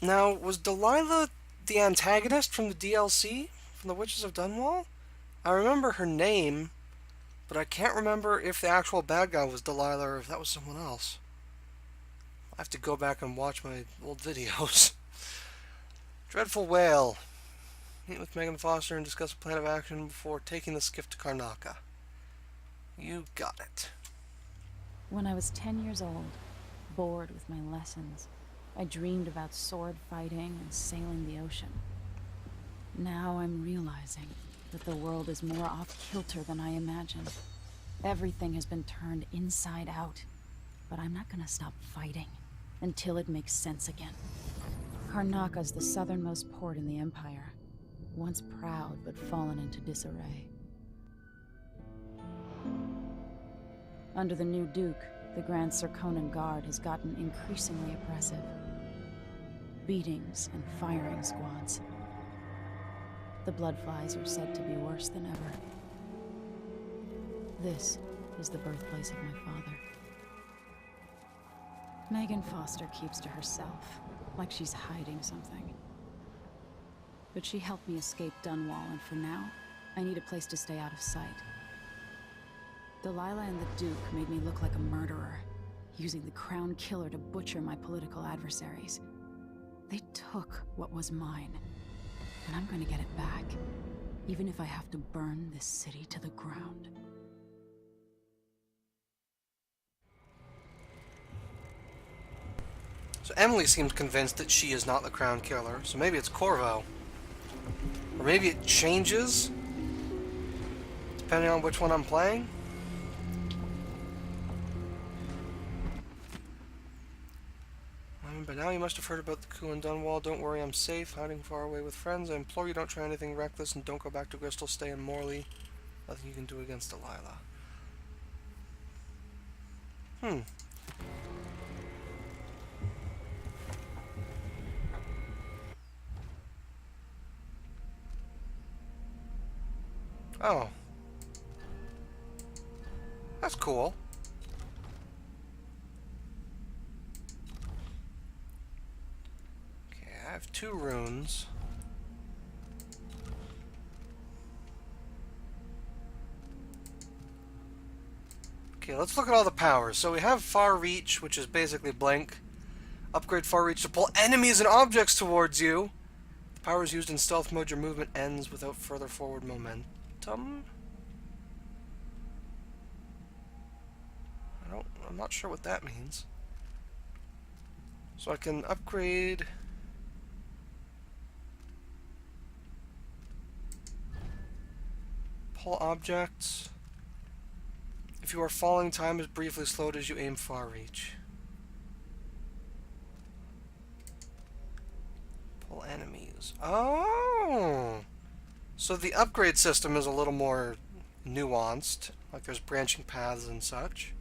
Now, was Delilah the antagonist from the DLC? From the Witches of Dunwall? I remember her name, but I can't remember if the actual bad guy was Delilah or if that was someone else. I have to go back and watch my old videos. Dreadful Whale. Meet with Megan Foster and discuss a plan of action before taking the skiff to Karnaca. You got it. When I was 10 years old, bored with my lessons, I dreamed about sword fighting and sailing the ocean. Now I'm realizing that the world is more off-kilter than I imagined. Everything has been turned inside out, but I'm not gonna stop fighting until it makes sense again. Karnaka's the southernmost port in the Empire, once proud but fallen into disarray. Under the new Duke, the Grand Serkonan Guard has gotten increasingly oppressive. Beatings and firing squads. The Bloodflies are said to be worse than ever. This is the birthplace of my father. Megan Foster keeps to herself, like she's hiding something. But she helped me escape Dunwall, and for now, I need a place to stay out of sight. Delilah and the Duke made me look like a murderer, using the Crown Killer to butcher my political adversaries. They took what was mine, and I'm gonna get it back, even if I have to burn this city to the ground. So Emily seems convinced that she is not the Crown Killer, so maybe it's Corvo. Or maybe it changes, depending on which one I'm playing. By now you must have heard about the coup in Dunwall. Don't worry, I'm safe, hiding far away with friends. I implore you, don't try anything reckless and don't go back to Bristol. Stay in Morley. Nothing you can do against Delilah. Oh. That's cool. Okay, I have 2 runes. Okay, let's look at all the powers. So we have Far Reach, which is basically blink. Upgrade Far Reach to pull enemies and objects towards you. The power is used in stealth mode. Your movement ends without further forward momentum. I'm not sure what that means. So I can upgrade pull objects. If you are falling, time is briefly slowed as you aim Far Reach. Pull enemies. Oh! So the upgrade system is a little more nuanced. Like there's branching paths and such.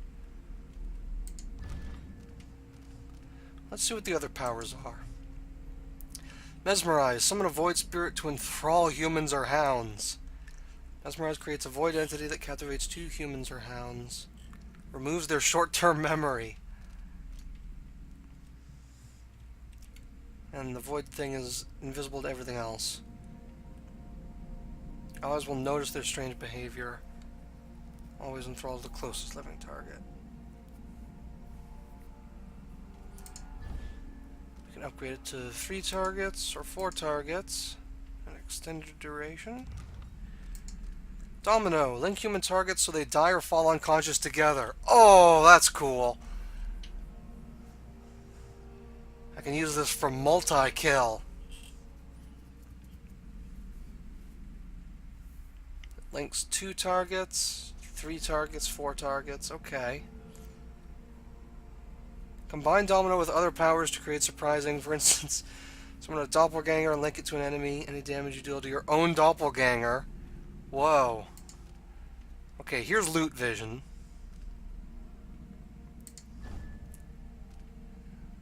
Let's see what the other powers are. Mesmerize. Summon a void spirit to enthrall humans or hounds. Mesmerize creates a void entity that captivates 2 humans or hounds. Removes their short-term memory. And the void thing is invisible to everything else. Allies will notice their strange behavior. Always enthrall the closest living target. You can upgrade it to 3 targets or 4 targets. An extended duration. Domino. Link human targets so they die or fall unconscious together. Oh, that's cool. I can use this for multi-kill. Links 2 targets, 3 targets, 4 targets. Okay. Combine Domino with other powers to create surprising. For instance, summon a doppelganger and link it to an enemy. Any damage you deal to your own doppelganger. Whoa. Okay, here's loot vision.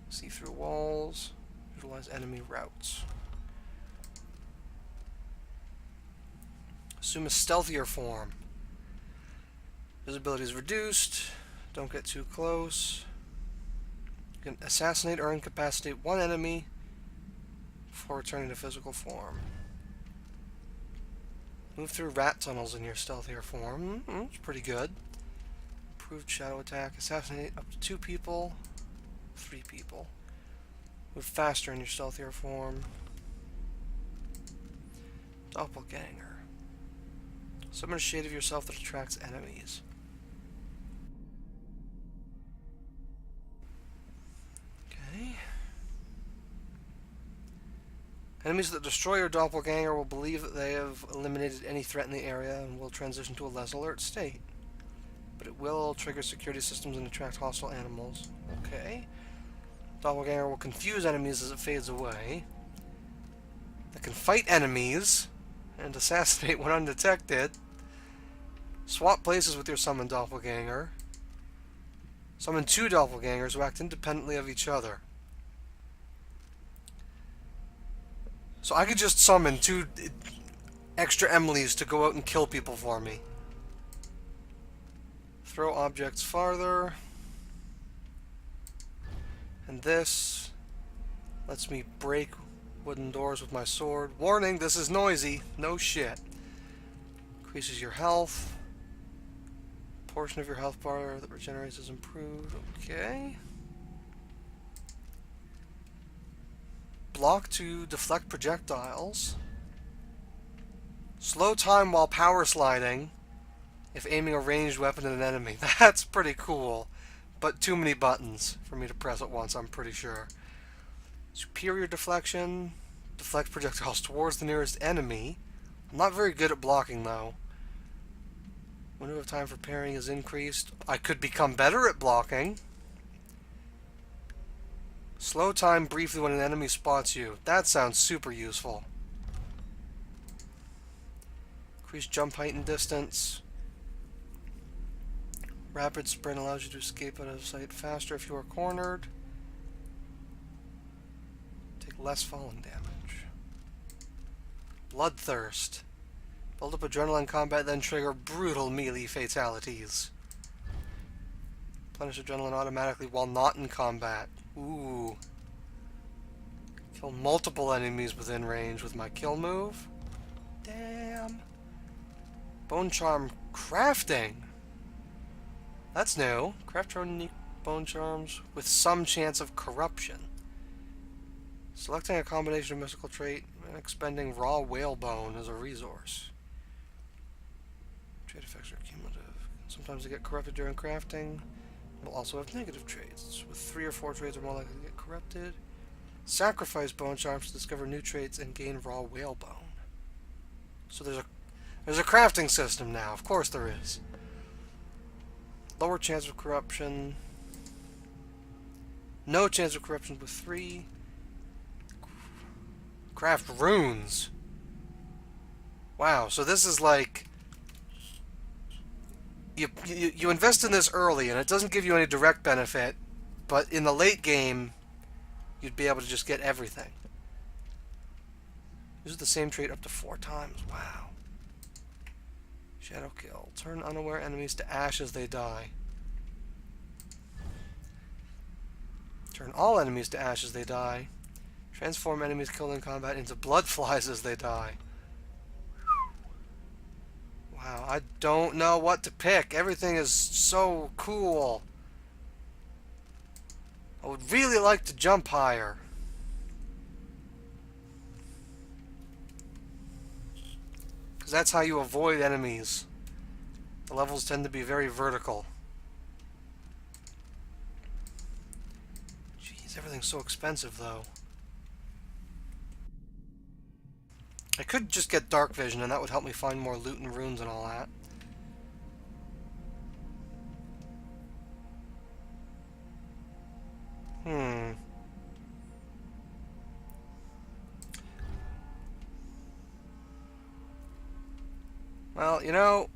See through walls. Visualize enemy routes. Assume a stealthier form. Visibility is reduced. Don't get too close. You can assassinate or incapacitate 1 enemy before returning to physical form. Move through rat tunnels in your stealthier form. It's pretty good. Improved shadow attack. Assassinate up to 2 people. 3 people. Move faster in your stealthier form. Doppelganger. Summon a shade of yourself that attracts enemies. Okay. Enemies that destroy your doppelganger will believe that they have eliminated any threat in the area and will transition to a less alert state. But it will trigger security systems and attract hostile animals. Okay. Doppelganger will confuse enemies as it fades away. It can fight enemies and assassinate when undetected. Swap places with your summoned doppelganger. Summon 2 doppelgangers who act independently of each other. So I could just summon 2 extra Emilys to go out and kill people for me. Throw objects farther. And this lets me break wooden doors with my sword. Warning, this is noisy. No shit. Increases your health. Portion of your health bar that regenerates is improved. Okay. Block to deflect projectiles. Slow time while power sliding if aiming a ranged weapon at an enemy. That's pretty cool. But too many buttons for me to press at once, I'm pretty sure. Superior deflection. Deflect projectiles towards the nearest enemy. I'm not very good at blocking, though. Window of time for parrying is increased. I could become better at blocking. Slow time briefly when an enemy spots you. That sounds super useful. Increased jump height and distance. Rapid sprint allows you to escape out of sight faster if you are cornered. Take less falling damage. Bloodthirst. Build up adrenaline combat, then trigger brutal melee fatalities. Replenish adrenaline automatically while not in combat. Ooh. Kill multiple enemies within range with my kill move. Damn. Bone charm crafting. That's new. Craft your own unique bone charms with some chance of corruption. Selecting a combination of mystical trait and expending raw whalebone as a resource. Trait effects are cumulative. Sometimes they get corrupted during crafting. Will also have negative traits. With 3 or 4 traits are more likely to get corrupted. Sacrifice bone charms to discover new traits and gain raw whalebone. So there's a crafting system now. Of course there is. Lower chance of corruption. No chance of corruption with 3. Craft runes. Wow, so this is like you invest in this early and it doesn't give you any direct benefit, but in the late game you'd be able to just get everything. Use the same trait up to 4 times. Wow. Shadow kill. Turn unaware enemies to ash as they die. Turn all enemies to ash as they die. Transform enemies killed in combat into blood flies as they die. Wow, I don't know what to pick. Everything is so cool. I would really like to jump higher. Because that's how you avoid enemies. The levels tend to be very vertical. Jeez, everything's so expensive though. I could just get dark vision and that would help me find more loot and runes and all that. Well, you know,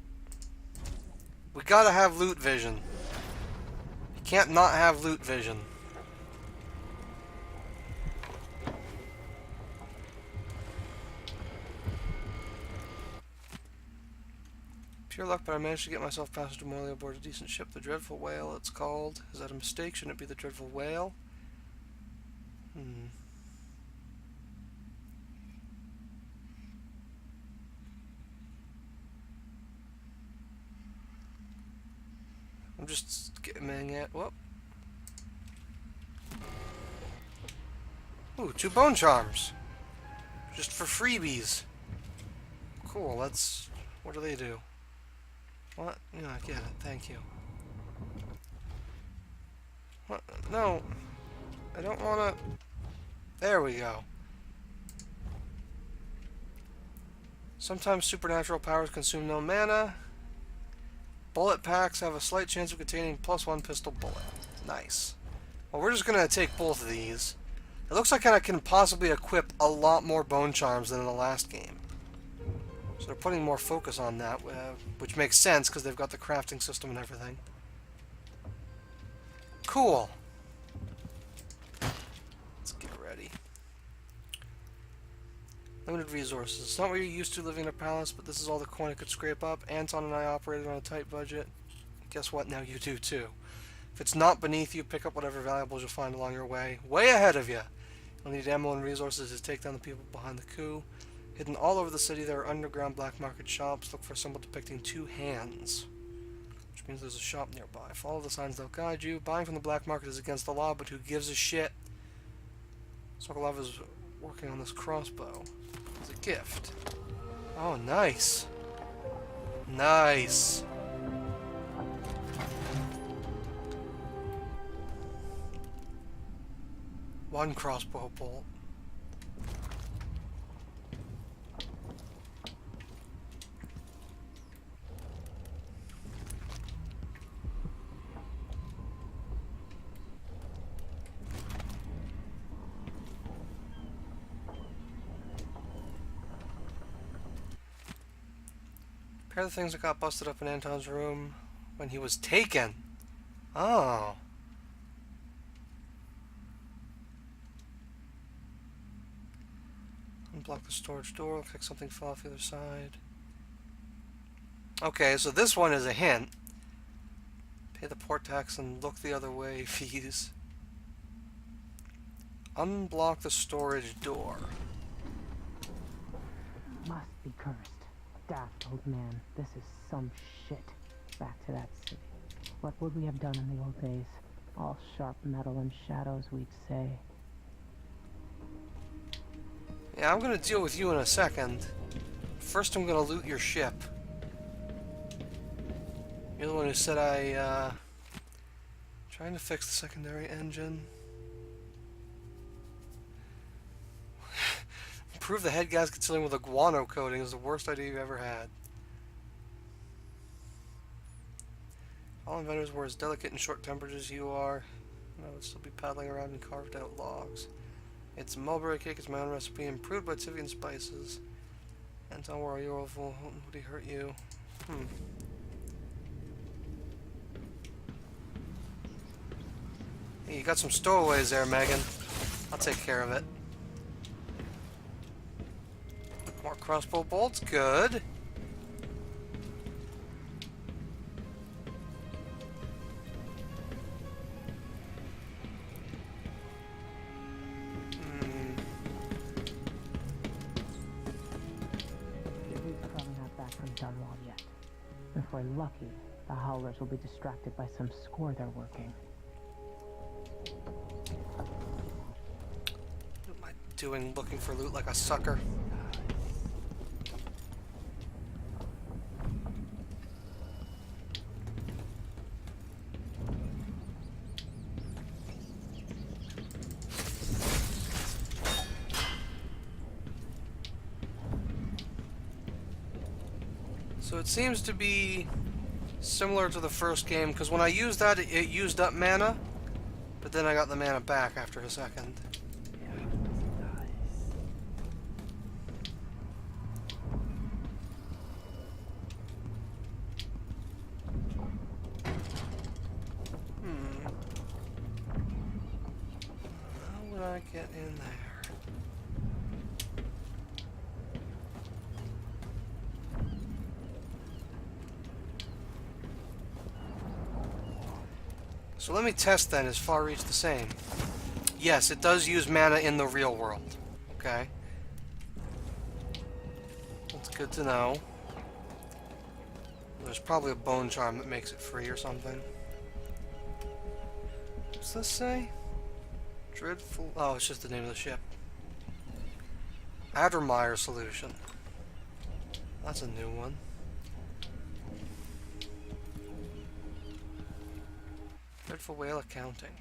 we gotta have loot vision. You can't not have loot vision. Pure luck, but I managed to get myself past Demolia aboard a decent ship. The Dreadful Whale, it's called. Is that a mistake? Shouldn't it be the Dreadful Whale? I'm just skimming it. Whoop. Ooh, 2 bone charms. Just for freebies. Cool, let's... What do they do? What? Yeah, I get it. Thank you. What? No. I don't want to... There we go. Sometimes supernatural powers consume no mana. Bullet packs have a slight chance of containing +1 pistol bullet. Nice. Well, we're just going to take both of these. It looks like I can possibly equip a lot more bone charms than in the last game. So they're putting more focus on that, which makes sense because they've got the crafting system and everything. Cool. Let's get ready. Limited resources. It's not what you're used to living in a palace, but this is all the coin I could scrape up. Anton and I operated on a tight budget. Guess what? Now you do too. If it's not beneath you, pick up whatever valuables you'll find along your way. Way ahead of you. You'll need ammo and resources to take down the people behind the coup. Hidden all over the city, there are underground black market shops. Look for a symbol depicting 2 hands, which means there's a shop nearby. Follow the signs, they'll guide you. Buying from the black market is against the law, but who gives a shit? Sokolov is working on this crossbow. It's a gift. Oh, nice. Nice. One crossbow bolt. Pair of the things that got busted up in Anton's room when he was taken. Oh. Unblock the storage door. Looks like something fell off the other side. Okay, so this one is a hint. Pay the port tax and look the other way fees. Unblock the storage door. Must be cursed. Daft old man, this is some shit. Back to that city. What would we have done in the old days? All sharp metal and shadows, we'd say. Yeah, I'm gonna deal with you in a second. First, I'm gonna loot your ship. You're the one who said trying to fix the secondary engine. Improve the head gasket sealing with a guano coating is the worst idea you've ever had. All inventors were as delicate and short-tempered as you are. I would still be paddling around in carved-out logs. It's mulberry cake. It's my own recipe, improved by Tivian spices. Anton, where are you, awful? Would he hurt you? Hey, you got some stowaways there, Megan. I'll take care of it. More crossbow bolts, good. We're probably not back from Dunwall yet. If we're lucky, the Howlers will be distracted by some score they're working. What am I doing looking for loot like a sucker? So it seems to be similar to the first game, because when I used that, it used up mana, but then I got the mana back after a second. How would I get in there? So let me test then, is Far Reach the same? Yes, it does use mana in the real world. Okay. That's good to know. There's probably a bone charm that makes it free or something. What's this say? Dreadful. Oh, it's just the name of the ship. Addermeyer solution. That's a new one. Dreadful whale accounting.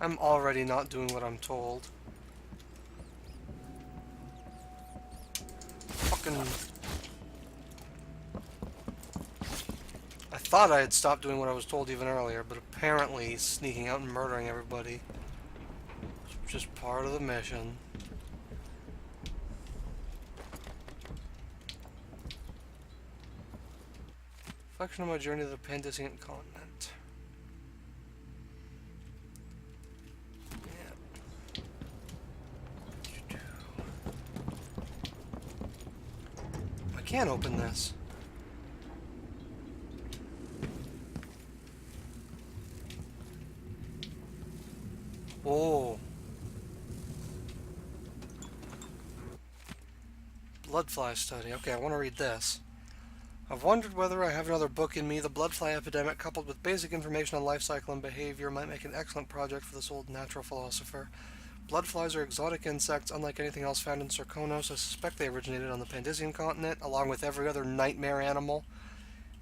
I'm already not doing what I'm told. Fucking... I thought I had stopped doing what I was told even earlier, but apparently sneaking out and murdering everybody was just part of the mission. Reflection of my journey to the Pandician continent. I can't open this. Oh. Bloodfly study. Okay, I want to read this. I've wondered whether I have another book in me. The bloodfly epidemic, coupled with basic information on life cycle and behavior, might make an excellent project for this old natural philosopher. Bloodflies are exotic insects, unlike anything else found in Sarkonos. I suspect they originated on the Pandician continent, along with every other nightmare animal.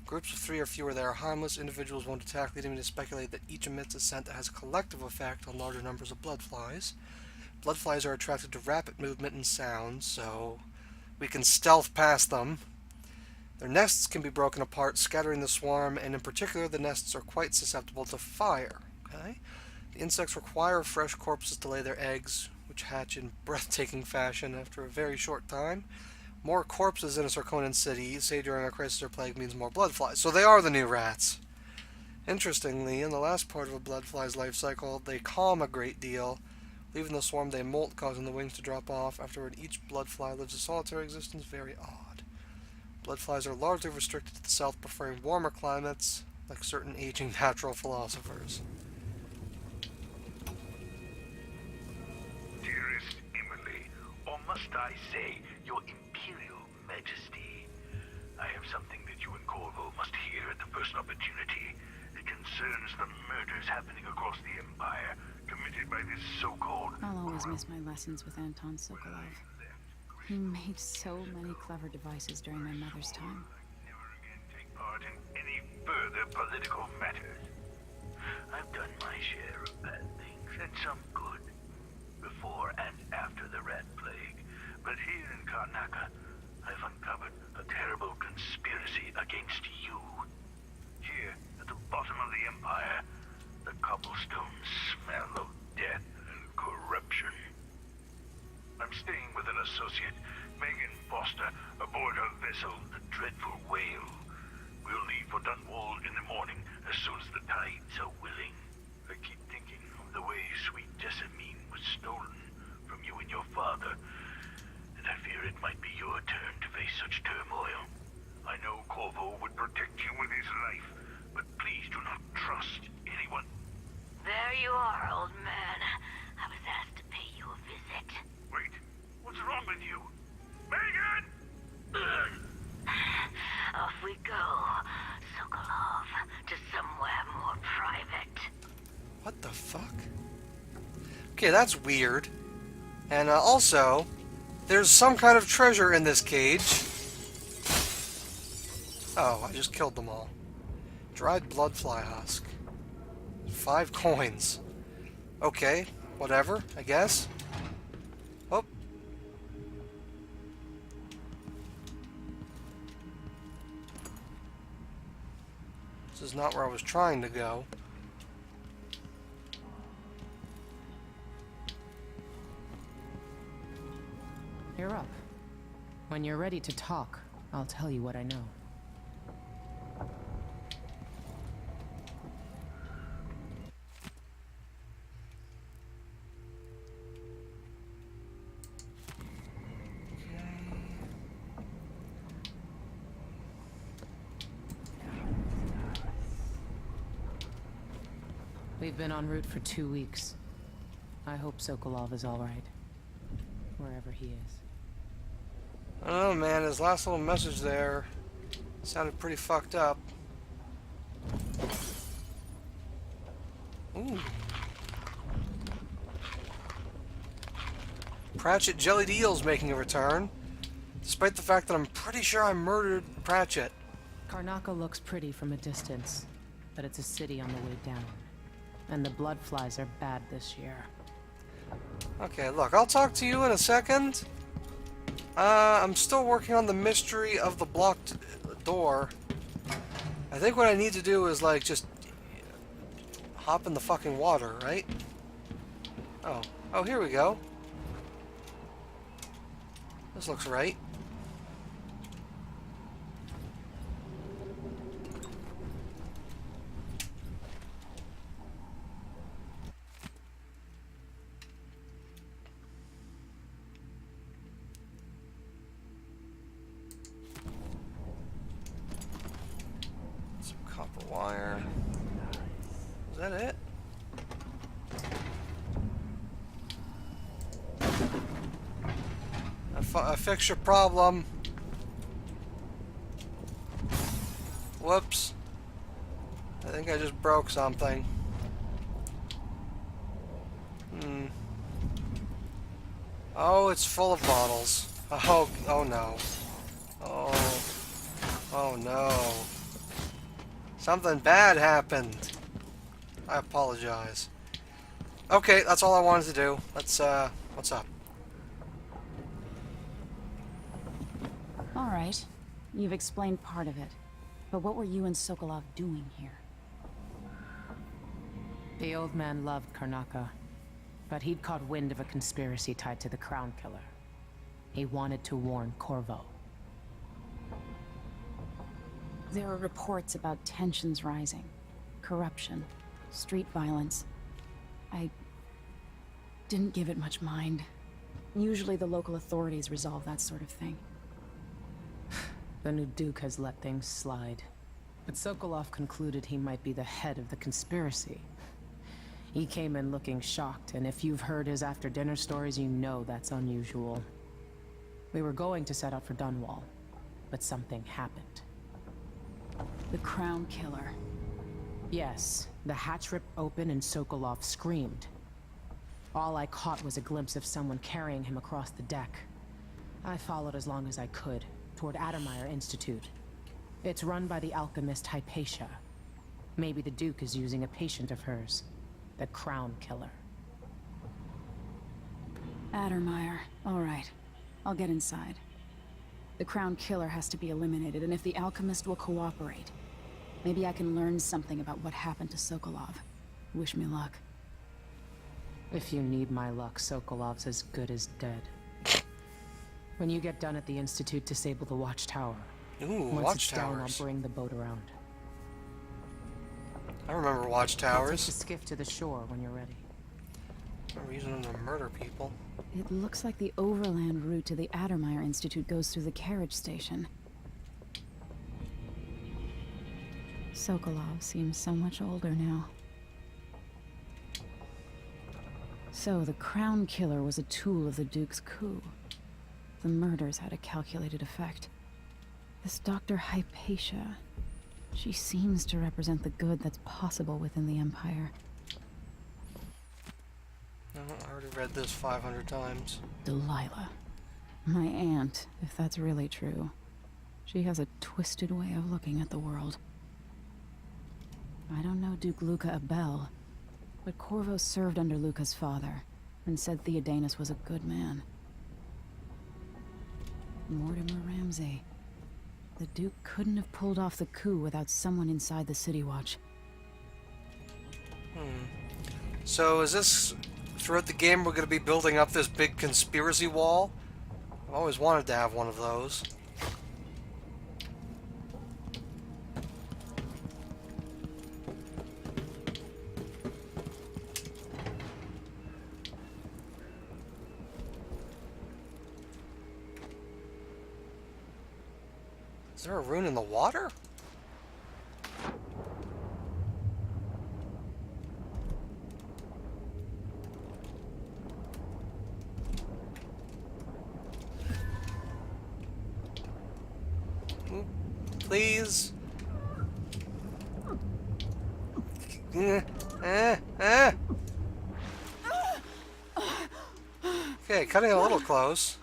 Groups of 3 or fewer, they are harmless. Individuals won't attack, leading me to speculate that each emits a scent that has a collective effect on larger numbers of bloodflies. Bloodflies are attracted to rapid movement and sound, so we can stealth past them. Their nests can be broken apart, scattering the swarm, and in particular, the nests are quite susceptible to fire. Okay? The insects require fresh corpses to lay their eggs, which hatch in breathtaking fashion after a very short time. More corpses in a Sarkonan city, say during a crisis or plague, means more bloodflies. So they are the new rats. Interestingly, in the last part of a bloodfly's life cycle, they calm a great deal. Leaving the swarm, they molt, causing the wings to drop off. Afterward, each bloodfly lives a solitary existence. Very odd. Bloodflies are largely restricted to the south, preferring warmer climates, like certain aging natural philosophers. Dearest Emily, or must I say, Your Imperial Majesty, I have something that you and Corvo must hear at the first opportunity. It concerns the murders happening across the Empire, committed by this so-called... I'll always miss my lessons with Anton Sokolov. He made so many clever devices during my mother's time. Never again take part in any further political matters. I've done my share of bad things, and some good, before and after the Rat Plague. But here in Karnaca, I've uncovered a terrible conspiracy against you. Here, at the bottom of the Empire, the cobblestones smell of death and corruption. I'm staying with an associate, Megan Foster, aboard her vessel, the Dreadful Whale. We'll leave for Dunwall in the morning, as soon as the tides are willing. I keep thinking of the way sweet Jessamine was stolen from you and your father, and I fear it might be your turn to face such turmoil. I know Corvo would protect you with his life, but please do not trust anyone. There you are, old man. I was asked to pay you a visit. Wait, what's wrong with you? Megan! Off we go, Sokolov, to somewhere more private. What the fuck? Okay, that's weird. And also, there's some kind of treasure in this cage. Oh, I just killed them all. Dried bloodfly husk. 5 coins. Okay, whatever, I guess. Oh. This is not where I was trying to go. You're up. When you're ready to talk, I'll tell you what I know. We've been en route for 2 weeks. I hope Sokolov is alright. Wherever he is. I don't know, man. His last little message there sounded pretty fucked up. Ooh. Pratchett Jellied Eel's making a return, despite the fact that I'm pretty sure I murdered Pratchett. Karnaca looks pretty from a distance, but it's a city on the way down. And the blood flies are bad this year. Okay, look, I'll talk to you in a second. I'm still working on the mystery of the blocked door. I think what I need to do is, like, just hop in the fucking water, right? Oh, here we go. This looks right. Some copper wire. Is that it? I fixed your problem. Whoops. I think I just broke something. Oh, it's full of bottles. Oh no. Oh no. Something bad happened. I apologize. Okay, that's all I wanted to do. Let's, what's up? All right. You've explained part of it. But what were you and Sokolov doing here? The old man loved Karnaca, but he'd caught wind of a conspiracy tied to the Crown Killer. He wanted to warn Corvo. There are reports about tensions rising, corruption, street violence. I didn't give it much mind. Usually the local authorities resolve that sort of thing. The new Duke has let things slide. But Sokolov concluded he might be the head of the conspiracy. He came in looking shocked, and if you've heard his after-dinner stories, you know that's unusual. We were going to set out for Dunwall, but something happened. The Crown Killer. Yes, the hatch ripped open and Sokolov screamed. All I caught was a glimpse of someone carrying him across the deck. I followed as long as I could, toward Addermeyer Institute. It's run by the alchemist Hypatia. Maybe the Duke is using a patient of hers, the Crown Killer. Addermeyer. All right. I'll get inside. The Crown Killer has to be eliminated, and if the alchemist will cooperate, maybe I can learn something about what happened to Sokolov. Wish me luck. If you need my luck, Sokolov's as good as dead. When you get done at the Institute, disable the watchtower. Ooh, Once it's down, watchtowers. I'll bring the boat around. I remember I'll take watchtowers. the skiff to the shore when you're ready. I remember using them to murder people. It looks like the overland route to the Addermeyer Institute goes through the carriage station. Sokolov seems so much older now. So the Crown Killer was a tool of the Duke's coup. The murders had a calculated effect. This Dr. Hypatia, she seems to represent the good that's possible within the Empire. Oh, I already read this 500 times. Delilah. My aunt, if that's really true. She has a twisted way of looking at the world. I don't know Duke Luca Abel, but Corvo served under Luca's father, and said Theodanis was a good man. Mortimer Ramsay. The Duke couldn't have pulled off the coup without someone inside the City Watch. So is this, throughout the game, we're going to be building up this big conspiracy wall? I've always wanted to have one of those. Is there a rune in the water? Please. Eh. Okay, cutting it a little close.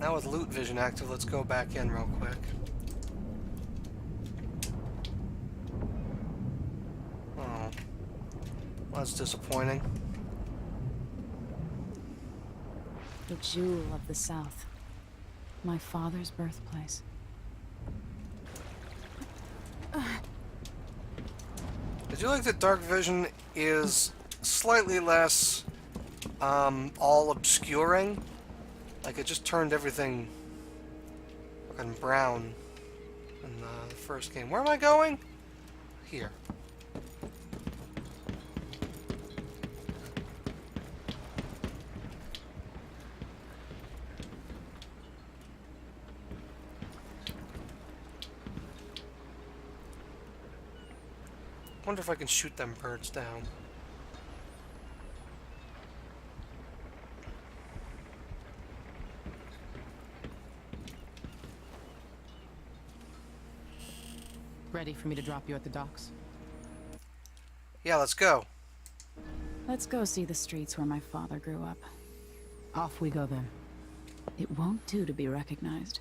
Now with loot vision active, let's go back in real quick. Oh. Well, that's disappointing. The jewel of the South. My father's birthplace. I do like that dark vision is slightly less all obscuring. Like it just turned everything fucking brown in the first game. Where am I going? Here. Wonder if I can shoot them birds down. Ready for me to drop you at the docks? Yeah, let's go. Let's go see the streets where my father grew up. Off we go then. It won't do to be recognized.